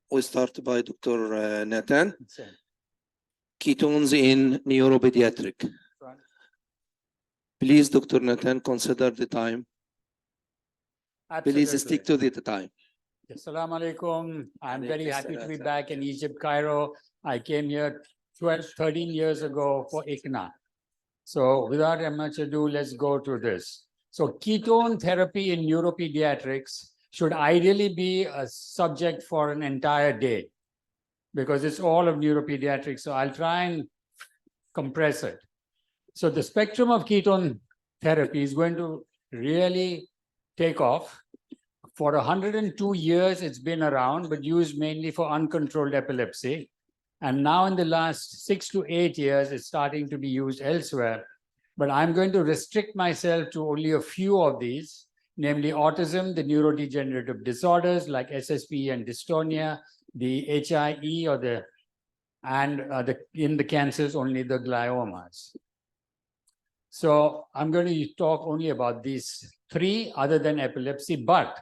We start by Dr. Nathan. Ketones in Neuropediatric. Please, Dr. Nathan, consider the time. Absolutely. Please stick to the time. Assalamu alaikum. I'm very happy to be back in Egypt, Cairo. I came here 13 years ago for ICNA. So without much ado, let's go to this. So ketone therapy in neuropediatrics should ideally be a subject for an entire day because it's all of neuropediatrics. So I'll try and compress it. So the spectrum of ketone therapy is going to really take off. For 102 years, it's been around, but used mainly for uncontrolled epilepsy. And now in the last 6 to 8 years, it's starting to be used elsewhere. But I'm going to restrict myself to only a few of these, namely autism, the neurodegenerative disorders like SSP and dystonia, the HIE in the cancers, only the gliomas. So I'm going to talk only about these three other than epilepsy, but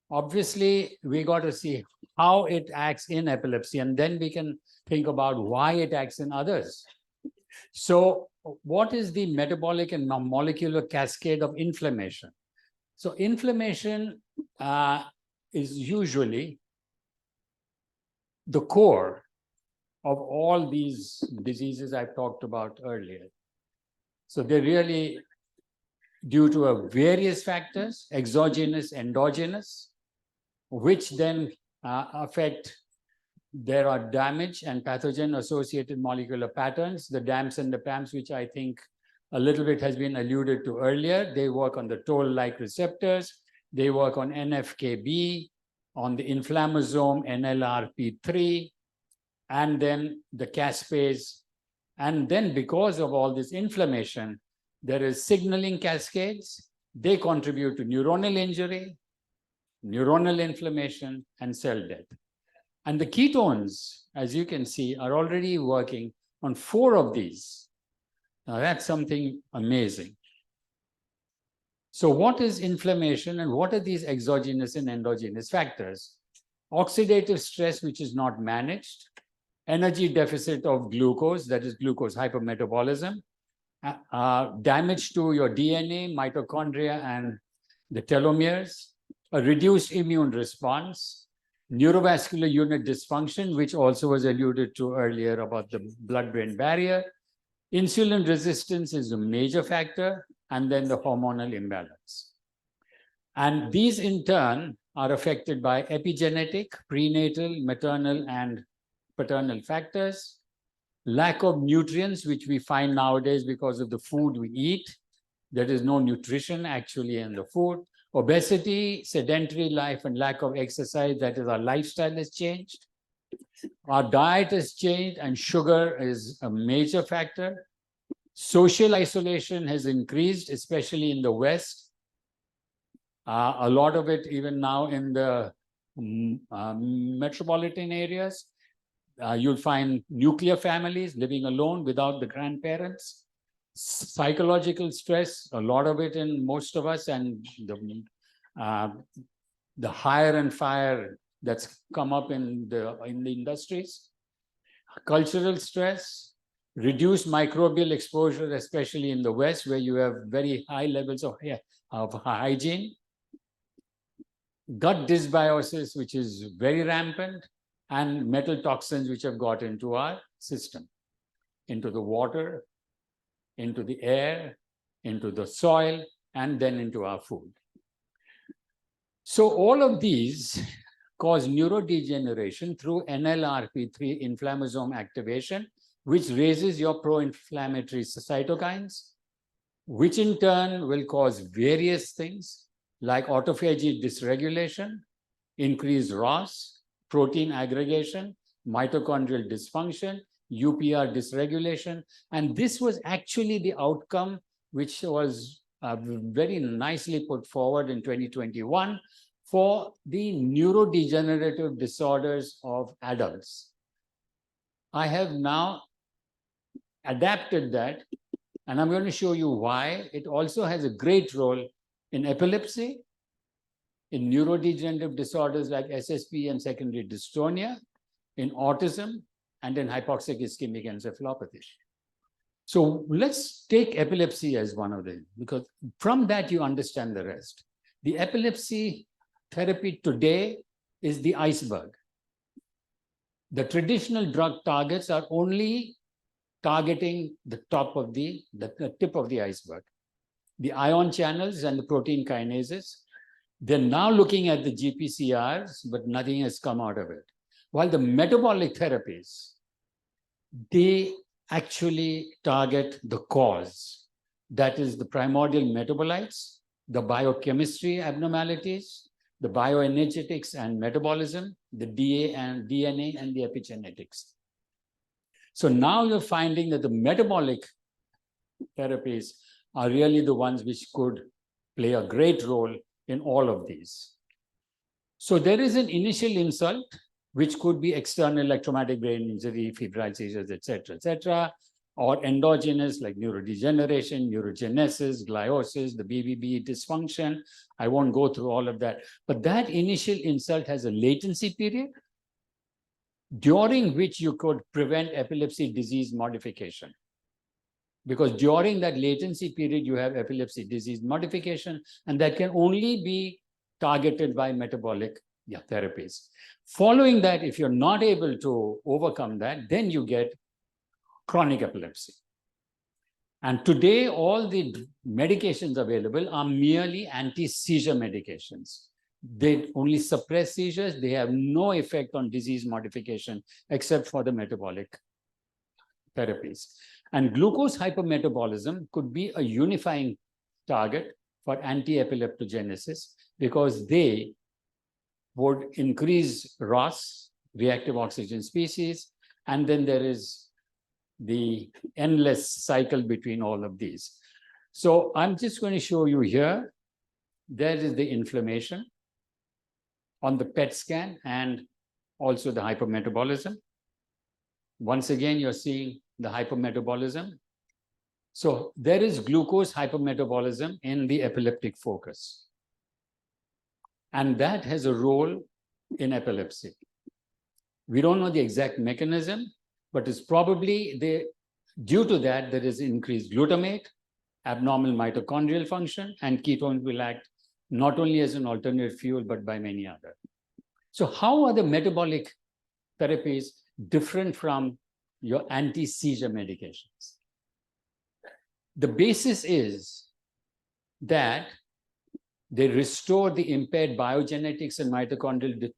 obviously, we got to see how it acts in epilepsy, and then we can think about why it acts in others. So what is the metabolic and molecular cascade of inflammation? So inflammation is usually the core of all these diseases I've talked about earlier. So they're really due to various factors, exogenous, endogenous, which then affect, there are damage and pathogen-associated molecular patterns, the DAMPs and the PAMPs, which I think a little bit has been alluded to earlier. They work on the toll-like receptors. They work on NFKB, on the inflammasome NLRP3, and then the caspase. And then because of all this inflammation, there is signaling cascades. They contribute to neuronal injury, neuronal inflammation, and cell death. And the ketones, as you can see, are already working on 4 of these. Now that's something amazing. So what is inflammation and what are these exogenous and endogenous factors? Oxidative stress, which is not managed, energy deficit of glucose, that is glucose hypermetabolism, damage to your DNA, mitochondria, and the telomeres, a reduced immune response, neurovascular unit dysfunction, which also was alluded to earlier about the blood-brain barrier. Insulin resistance is a major factor, and then the hormonal imbalance. And these in turn are affected by epigenetic, prenatal, maternal, and paternal factors, lack of nutrients, which we find nowadays because of the food we eat. There is no nutrition actually in the food. Obesity, sedentary life, and lack of exercise, that is, our lifestyle has changed. Our diet has changed, and sugar is a major factor. Social isolation has increased, especially in the West. A lot of it even now in the metropolitan areas. You'll find nuclear families living alone without the grandparents. Psychological stress, a lot of it in most of us, and the hire and fire that's come up in the industries. Cultural stress, reduced microbial exposure, especially in the West, where you have very high levels of hygiene. Gut dysbiosis, which is very rampant, and metal toxins which have got into our system, into the water, into the air, into the soil, and then into our food. So all of these cause neurodegeneration through NLRP3 inflammasome activation, which raises your pro-inflammatory cytokines, which in turn will cause various things like autophagy dysregulation, increased ROS, protein aggregation, mitochondrial dysfunction, UPR dysregulation. And this was actually the outcome which was very nicely put forward in 2021 for the neurodegenerative disorders of adults. I have now adapted that, and I'm going to show you why. It also has a great role in epilepsy, in neurodegenerative disorders like SSP and secondary dystonia, in autism, and in hypoxic ischemic encephalopathy. So let's take epilepsy as one of them, because from that you understand the rest. The epilepsy therapy today is the iceberg. The traditional drug targets are only targeting the top of the tip of the iceberg. The ion channels and the protein kinases. They're now looking at the GPCRs, but nothing has come out of it. While the metabolic therapies, they actually target the cause. That is the primordial metabolites, the biochemistry abnormalities, the bioenergetics and metabolism, the DNA and the epigenetics. So now you're finding that the metabolic therapies are really the ones which could play a great role in all of these. So there is an initial insult, which could be external like traumatic brain injury, febrile seizures, etc., or endogenous like neurodegeneration, neurogenesis, gliosis, the BBB dysfunction. I won't go through all of that. But that initial insult has a latency period during which you could prevent epilepsy disease modification. Because during that latency period, you have epilepsy disease modification, and that can only be targeted by metabolic therapies. Following that, if you're not able to overcome that, then you get chronic epilepsy. And today, all the medications available are merely anti-seizure medications. They only suppress seizures. They have no effect on disease modification, except for the metabolic therapies. And glucose hypermetabolism could be a unifying target for anti-epileptogenesis, because they would increase ROS, reactive oxygen species, and then there is the endless cycle between all of these. So I'm just going to show you here. There is the inflammation on the PET scan and also the hypermetabolism. Once again, you're seeing the hypermetabolism. So there is glucose hypermetabolism in the epileptic focus. And that has a role in epilepsy. We don't know the exact mechanism, but it's probably due to that, there is increased glutamate, abnormal mitochondrial function, and ketones will act not only as an alternate fuel, but by many other. So how are the metabolic therapies different from your anti-seizure medications? The basis is that they restore the impaired biogenetics and mitochondrial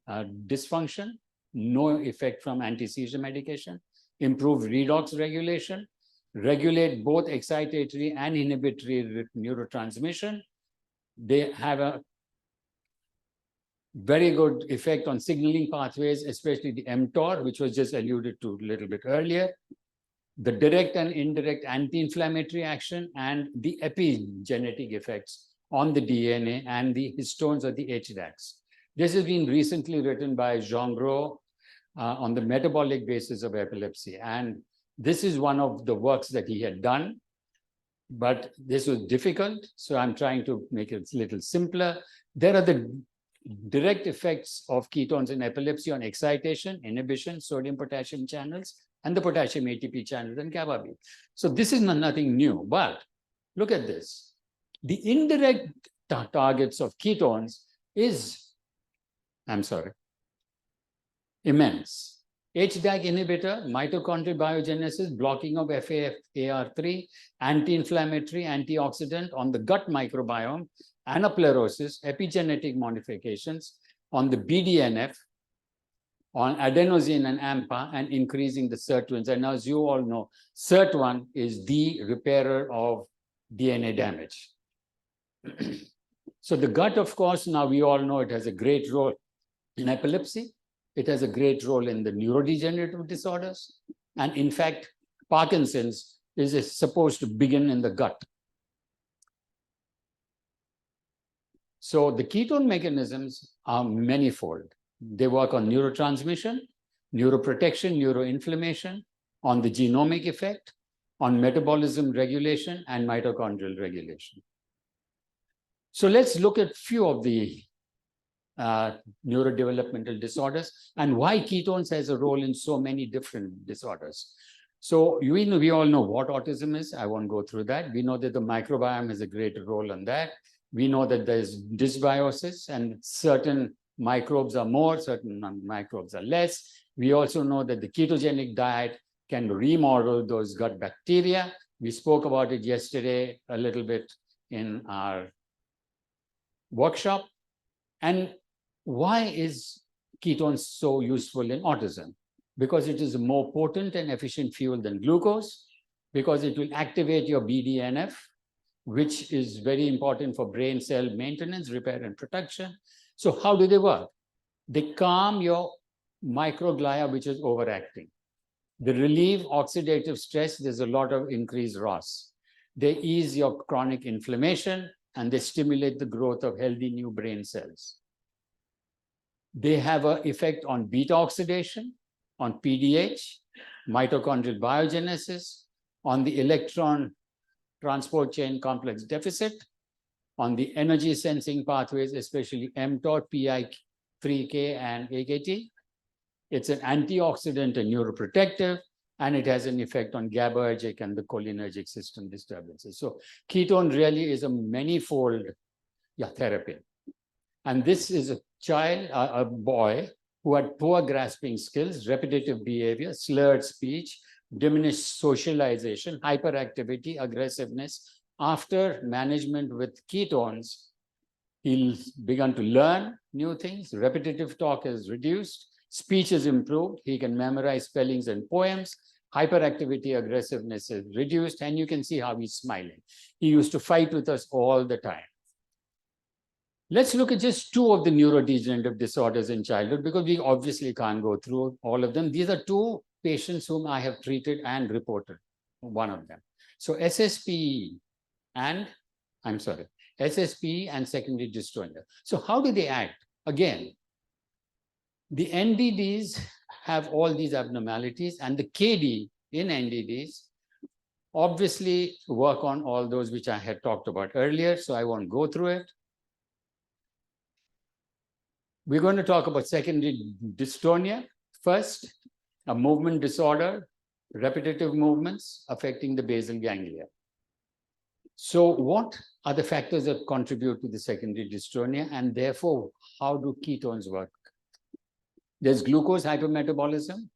dysfunction, no effect from anti-seizure medication, improve redox regulation, regulate both excitatory and inhibitory neurotransmission. They have a very good effect on signaling pathways, especially the mTOR, which was just alluded to a little bit earlier, the direct and indirect anti-inflammatory action, and the epigenetic effects on the DNA and the histones or the HDACs. This has been recently written by Jean Gros on the metabolic basis of epilepsy. And this is one of the works that he had done, but this was difficult. So I'm trying to make it a little simpler. There are the direct effects of ketones in epilepsy on excitation, inhibition, sodium-potassium channels, and the potassium ATP channels and GABA B. So this is nothing new, but look at this. The indirect targets of ketones is, immense. HDAC inhibitor, mitochondrial biogenesis, blocking of FAFAR3, anti-inflammatory, antioxidant on the gut microbiome, anaplerosis, epigenetic modifications on the BDNF, on adenosine and AMPA, and increasing the SIRT1s. And as you all know, SIRT1 is the repairer of DNA damage. So the gut, of course, now we all know it has a great role in epilepsy. It has a great role in the neurodegenerative disorders. And in fact, Parkinson's is supposed to begin in the gut. So the ketone mechanisms are manifold. They work on neurotransmission, neuroprotection, neuroinflammation, on the genomic effect, on metabolism regulation, and mitochondrial regulation. So let's look at a few of the neurodevelopmental disorders, and why ketones has a role in so many different disorders. So we all know what autism is. I won't go through that. We know that the microbiome has a great role on that. We know that there's dysbiosis and certain microbes are more, certain microbes are less. We also know that the ketogenic diet can remodel those gut bacteria. We spoke about it yesterday a little bit in our workshop. And why is ketones so useful in autism? Because it is a more potent and efficient fuel than glucose, because it will activate your BDNF, which is very important for brain cell maintenance, repair, and protection. So how do they work? They calm your microglia, which is overacting. They relieve oxidative stress. There's a lot of increased ROS. They ease your chronic inflammation, and they stimulate the growth of healthy new brain cells. They have an effect on beta oxidation, on PDH, mitochondrial biogenesis, on the electron transport chain complex deficit, on the energy sensing pathways, especially mTOR, PI3K, and AKT. It's an antioxidant and neuroprotective, and it has an effect on GABAergic and the cholinergic system disturbances. So ketone really is a manifold therapy. And this is a child, a boy, who had poor grasping skills, repetitive behavior, slurred speech, diminished socialization, hyperactivity, aggressiveness. After management with ketones, he's begun to learn new things. Repetitive talk is reduced. Speech is improved. He can memorize spellings and poems. Hyperactivity, aggressiveness is reduced. And you can see how he's smiling. He used to fight with us all the time. Let's look at just two of the neurodegenerative disorders in childhood, because we obviously can't go through all of them. These are two patients whom I have treated and reported, one of them. So SSPE and secondary dystonia. So how do they act? Again, the NDDs have all these abnormalities, and the KD in NDDs obviously work on all those which I had talked about earlier, so I won't go through it. We're going to talk about secondary dystonia first, a movement disorder, repetitive movements affecting the basal ganglia. So what are the factors that contribute to the secondary dystonia, and therefore, how do ketones work? There's glucose hypermetabolism,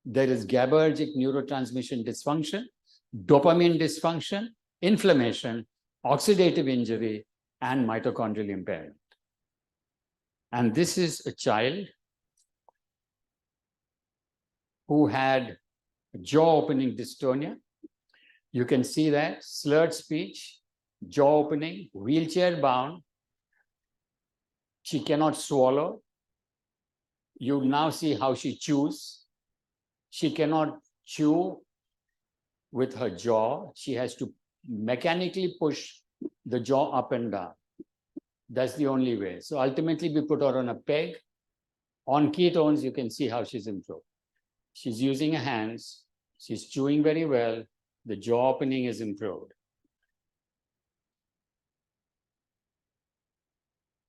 there is GABAergic neurotransmission dysfunction, dopamine dysfunction, inflammation, oxidative injury, and mitochondrial impairment. And this is a child who had jaw-opening dystonia. You can see that, slurred speech, jaw opening, wheelchair bound. She cannot swallow. You now see how she chews. She cannot chew with her jaw. She has to mechanically push the jaw up and down. That's the only way. So ultimately, we put her on a peg. On ketones, you can see how she's improved. She's using her hands. She's chewing very well. The jaw opening is improved.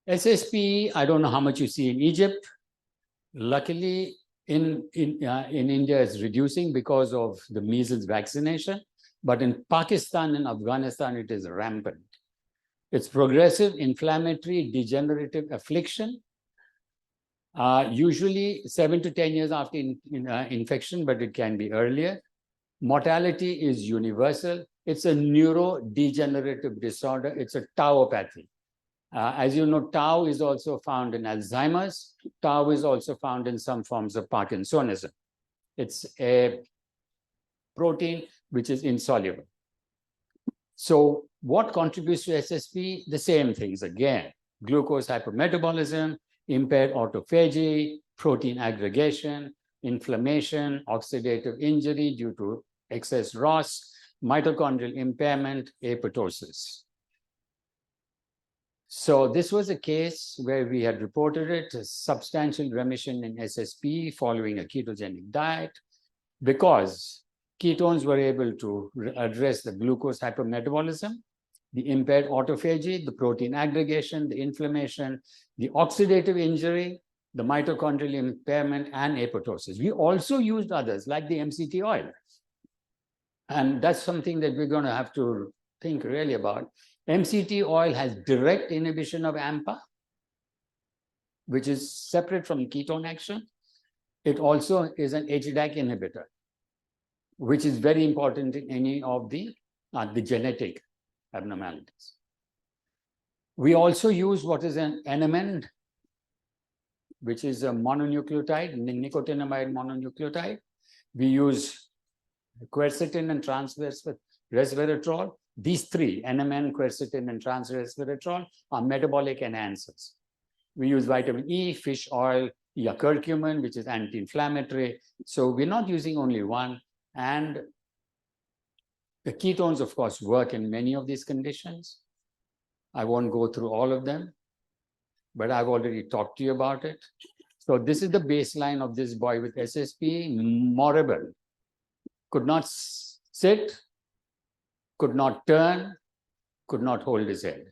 SSPE, I don't know how much you see in Egypt. Luckily, in India, it's reducing because of the measles vaccination. But in Pakistan and Afghanistan, it is rampant. It's progressive, inflammatory, degenerative affliction, usually 7 to 10 years after infection, but it can be earlier. Mortality is universal. It's a neurodegenerative disorder. It's a tauopathy. As you know, tau is also found in Alzheimer's. Tau is also found in some forms of Parkinsonism. It's a protein which is insoluble. So what contributes to SSP? The same things again. Glucose hypermetabolism, impaired autophagy, protein aggregation, inflammation, oxidative injury due to excess ROS, mitochondrial impairment, apoptosis. So this was a case where we had reported it, a substantial remission in SSP following a ketogenic diet, because ketones were able to address the glucose hypermetabolism, the impaired autophagy, the protein aggregation, the inflammation, the oxidative injury, the mitochondrial impairment, and apoptosis. We also used others like the MCT oil. And that's something that we're going to have to think really about. MCT oil has direct inhibition of AMPA, which is separate from ketone action. It also is an HDAC inhibitor, which is very important in any of the genetic abnormalities. We also use what is an NMN, which is a mononucleotide, nicotinamide mononucleotide. We use quercetin and resveratrol. These three, NMN, quercetin, and resveratrol, are metabolic enhancers. We use vitamin E, fish oil, curcumin, which is anti-inflammatory. So we're not using only one. And the ketones, of course, work in many of these conditions. I won't go through all of them, but I've already talked to you about it. So this is the baseline of this boy with SSP, moribund. Could not sit, could not turn, could not hold his head,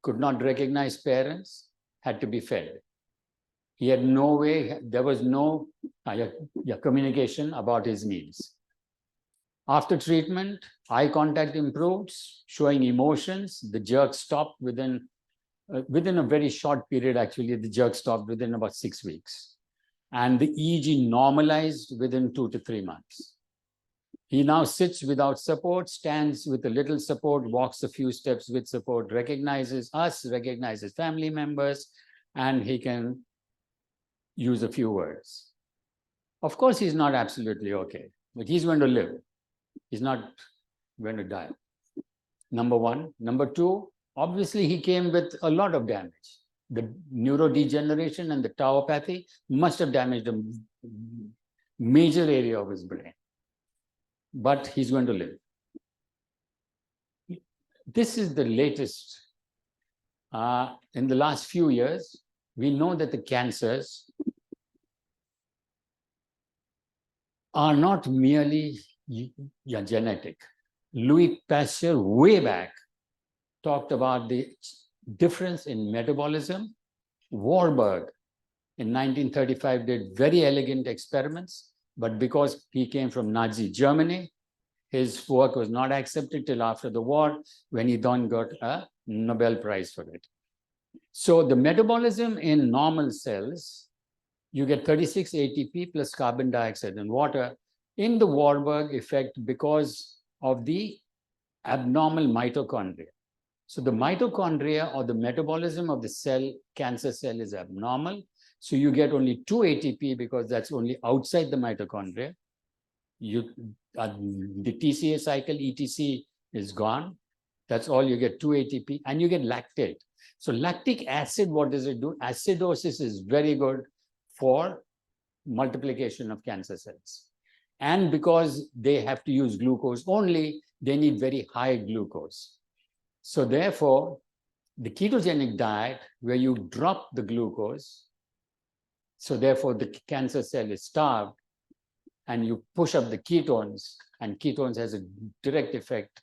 could not recognize parents, had to be fed. He had no way, there was no communication about his needs. After treatment, eye contact improves, showing emotions. The jerk stopped within a very short period, actually, the jerk stopped within about 6 weeks. And the EEG normalized within 2 to 3 months. He now sits without support, stands with a little support, walks a few steps with support, recognizes us, recognizes family members, and he can use a few words. Of course, he's not absolutely okay, but he's going to live. He's not going to die. Number one. Number two, obviously, he came with a lot of damage. The neurodegeneration and the tauopathy must have damaged a major area of his brain. But he's going to live. This is the latest. In the last few years, we know that the cancers are not merely genetic. Louis Pasteur, way back, talked about the difference in metabolism. Warburg, in 1935, did very elegant experiments, but because he came from Nazi Germany, his work was not accepted till after the war, when he then got a Nobel Prize for it. So the metabolism in normal cells, you get 36 ATP plus carbon dioxide and water. In the Warburg effect, because of the abnormal mitochondria. So the mitochondria, or the metabolism of the cell, cancer cell, is abnormal. So you get only 2 ATP because that's only outside the mitochondria. The TCA cycle, ETC, is gone. That's all you get, 2 ATP, and you get lactate. So lactic acid, what does it do? Acidosis is very good for multiplication of cancer cells. And because they have to use glucose only, they need very high glucose. So therefore, the ketogenic diet, where you drop the glucose, so therefore the cancer cell is starved, and you push up the ketones, and ketones has a direct effect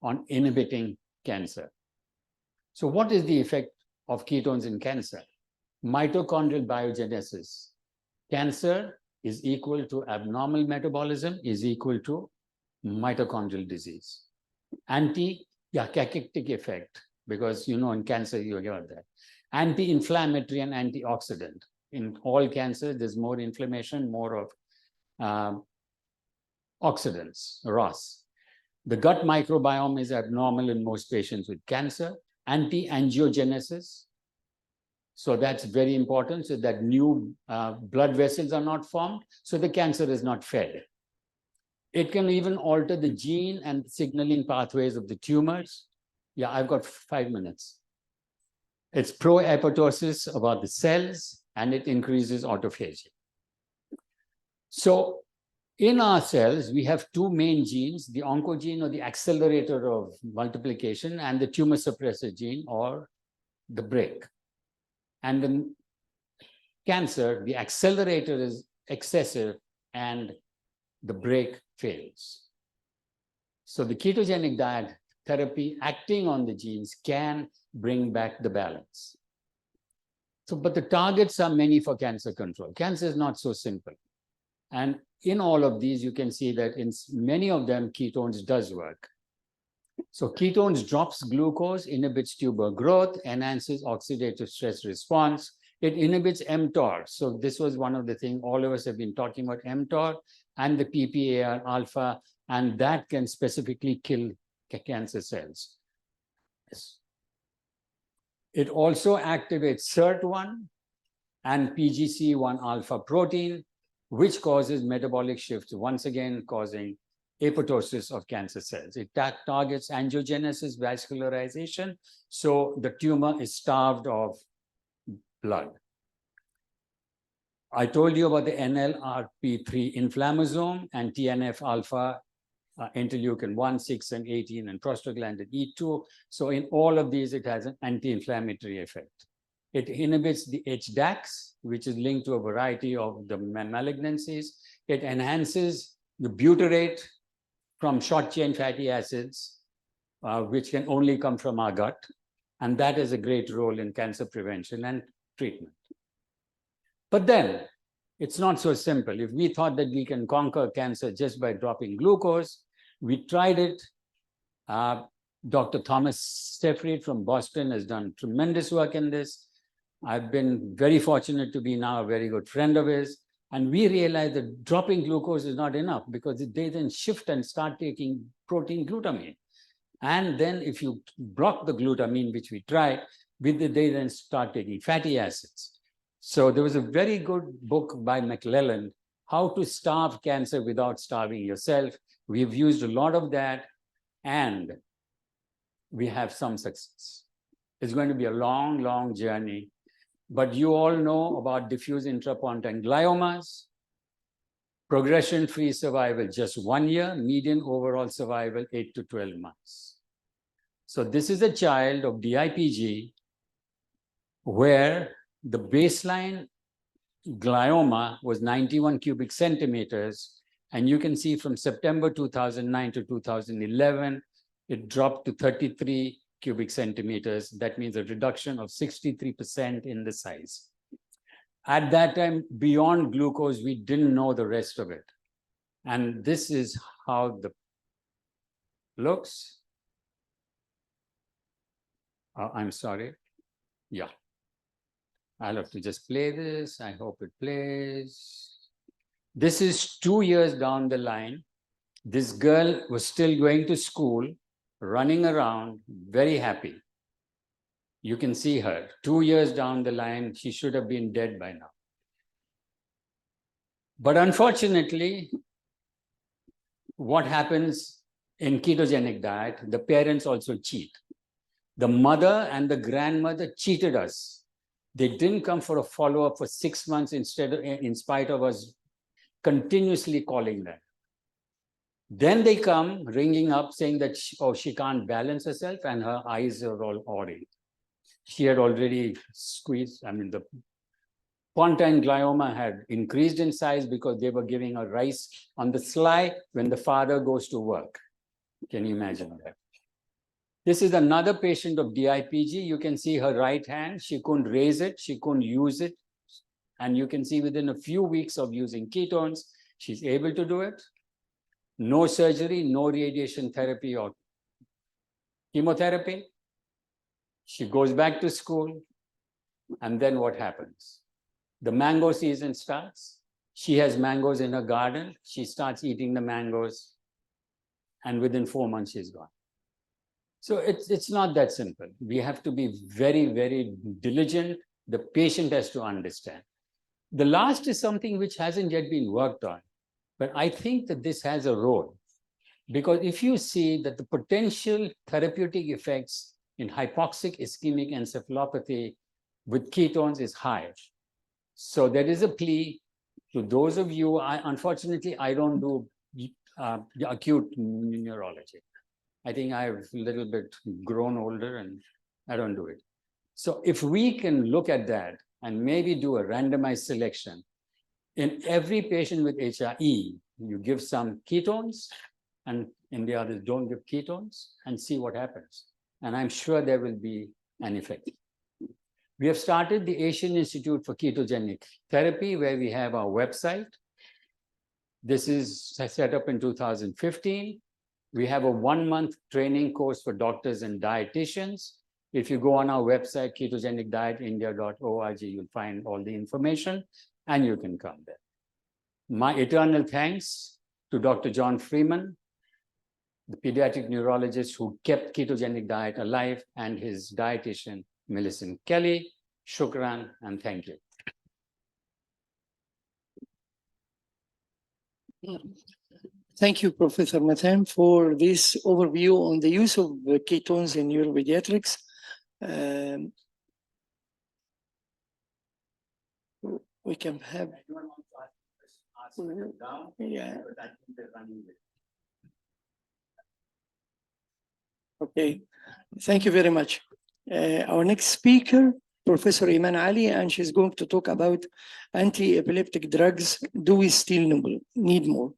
on inhibiting cancer. So what is the effect of ketones in cancer? Mitochondrial biogenesis. Cancer is equal to abnormal metabolism, is equal to mitochondrial disease. Anti-cachectic effect, because in cancer you hear that. Anti-inflammatory and antioxidant. In all cancers, there's more inflammation, more of oxidants, ROS. The gut microbiome is abnormal in most patients with cancer. Anti-angiogenesis. So that's very important, so that new blood vessels are not formed, so the cancer is not fed. It can even alter the gene and signaling pathways of the tumors. Yeah, I've got 5 minutes. It's pro-apoptosis about the cells, and it increases autophagy. So in our cells, we have 2 main genes, the oncogene, or the accelerator of multiplication, and the tumor suppressor gene, or the brake. And in cancer, the accelerator is excessive and the brake fails. So the ketogenic diet therapy acting on the genes can bring back the balance. So, but the targets are many for cancer control. Cancer is not so simple. And in all of these, you can see that in many of them, ketones does work. So ketones drops glucose, inhibits tuber growth, enhances oxidative stress response. It inhibits mTOR. So this was one of the things all of us have been talking about, mTOR and the PPAR alpha, and that can specifically kill cancer cells. Yes. It also activates SIRT1 and PGC1 alpha protein, which causes metabolic shifts, once again causing apoptosis of cancer cells. It targets angiogenesis, vascularization, so the tumor is starved of blood. I told you about the NLRP3 inflammasome and TNF-alpha, interleukin 1, 6, and 18, and prostaglandin E2. So in all of these, it has an anti-inflammatory effect. It inhibits the HDACs, which is linked to a variety of the malignancies. It enhances the butyrate from short-chain fatty acids, which can only come from our gut. And that is a great role in cancer prevention and treatment. But then, it's not so simple. If we thought that we can conquer cancer just by dropping glucose, we tried it. Dr. Thomas Seyfried from Boston has done tremendous work in this. I've been very fortunate to be now a very good friend of his. And we realized that dropping glucose is not enough because they then shift and start taking protein glutamine. And then if you block the glutamine, which we tried, they then start taking fatty acids. So there was a very good book by McClelland, How to Starve Cancer Without Starving Yourself. We've used a lot of that, and we have some success. It's going to be a long, long journey. But you all know about diffuse intrapontine gliomas, progression-free survival just 1 year, median overall survival 8 to 12 months. So this is a child of DIPG where the baseline glioma was 91 cubic centimeters. And you can see from September 2009 to 2011, it dropped to 33 cubic centimeters. That means a reduction of 63% in the size. At that time, beyond glucose, we didn't know the rest of it. And this is how the looks. I'm sorry. Yeah. I'll have to just play this. I hope it plays. This is 2 years down the line. This girl was still going to school, running around, very happy. You can see her 2 years down the line. She should have been dead by now. But unfortunately, what happens in ketogenic diet, the parents also cheat. The mother and the grandmother cheated us. They didn't come for a follow-up for 6 months in spite of us continuously calling them. Then they come ringing up saying that she can't balance herself and her eyes are all orange. She had already squeezed, the pontine glioma had increased in size because they were giving her rice on the sly when the father goes to work. Can you imagine that? This is another patient of DIPG. You can see her right hand. She couldn't raise it. She couldn't use it. And you can see within a few weeks of using ketones, she's able to do it. No surgery, no radiation therapy or chemotherapy. She goes back to school. And then what happens? The mango season starts. She has mangoes in her garden. She starts eating the mangoes. And within 4 months, she's gone. So it's not that simple. We have to be very, very diligent. The patient has to understand. The last is something which hasn't yet been worked on. But I think that this has a role. Because if you see that the potential therapeutic effects in hypoxic ischemic encephalopathy with ketones is high. So there is a plea to those of you, unfortunately, I don't do acute neurology. I think I've a little bit grown older and I don't do it. So if we can look at that and maybe do a randomized selection, in every patient with HIE, you give some ketones, and in the others don't give ketones and see what happens. And I'm sure there will be an effect. We have started the Asian Institute for Ketogenic Therapy, where we have our website. This is set up in 2015. We have a 1-month training course for doctors and dietitians. If you go on our website, ketogenicdietindia.org, you'll find all the information and you can come there. My eternal thanks to Dr. John Freeman, the pediatric neurologist who kept ketogenic diet alive, and his dietitian, Millicent Kelly. Shukran and thank you. Thank you, Professor Nathan, for this overview on the use of ketones in neuropediatrics. We can have. Yeah. Okay, thank you very much. Our next speaker, Professor Iman Ali, and she's going to talk about anti-epileptic drugs. Do we still need more?